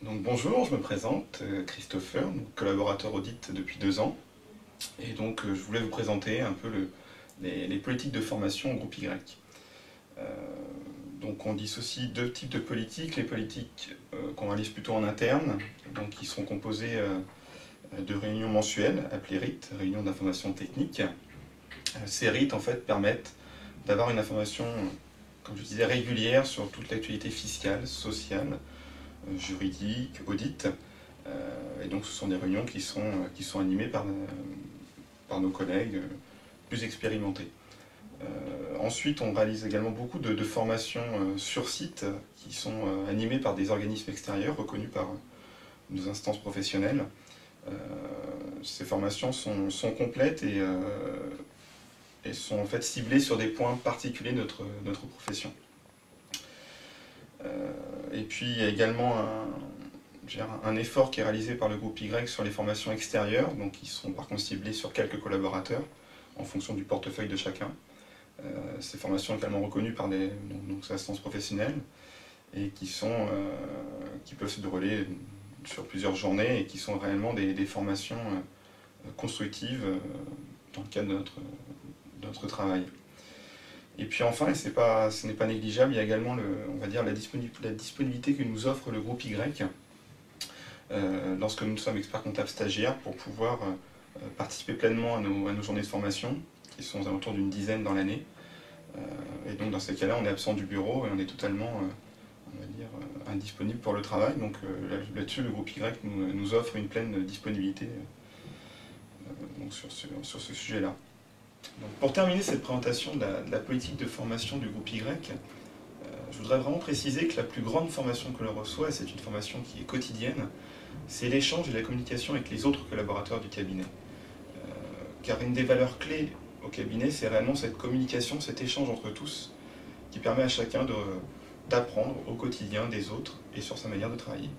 Donc bonjour, je me présente, Christopher, donc collaborateur audit depuis 2 ans. Et donc je voulais vous présenter un peu les politiques de formation au groupe Y. Euh, donc on dissocie deux types de politiques, les politiques qu'on réalise plutôt en interne, donc qui sont composées de réunions mensuelles, appelées RIT, réunions d'information technique. Ces RIT en fait permettent d'avoir une information, comme je disais, régulière sur toute l'actualité fiscale, sociale, juridique, audit. Et donc ce sont des réunions qui sont animées par nos collègues plus expérimentés. Ensuite, on réalise également beaucoup de formations sur site qui sont animées par des organismes extérieurs reconnus par nos instances professionnelles. Ces formations sont complètes et sont en fait ciblées sur des points particuliers de notre profession. Et puis il y a également un effort qui est réalisé par le groupe Y sur les formations extérieures, donc qui sont par contre ciblées sur quelques collaborateurs en fonction du portefeuille de chacun. Ces formations sont également reconnues par des instances professionnelles et qui peuvent se dérouler sur plusieurs journées et qui sont réellement des formations constructives dans le cadre de notre travail. Et puis enfin, et ce n'est pas négligeable, il y a également on va dire, la disponibilité que nous offre le groupe Y lorsque nous sommes experts comptables stagiaires pour pouvoir participer pleinement à nos journées de formation, qui sont aux alentours d'une dizaine dans l'année. Et donc dans ces cas-là, on est absent du bureau et on est totalement on va dire, indisponible pour le travail. Donc là-dessus, le groupe Y nous offre une pleine disponibilité donc sur ce sujet-là. Donc, pour terminer cette présentation de la politique de formation du groupe Y, je voudrais vraiment préciser que la plus grande formation que l'on reçoit, et c'est une formation qui est quotidienne, c'est l'échange et la communication avec les autres collaborateurs du cabinet. Car une des valeurs clés au cabinet, c'est réellement cette communication, cet échange entre tous, qui permet à chacun d'apprendre au quotidien des autres et sur sa manière de travailler.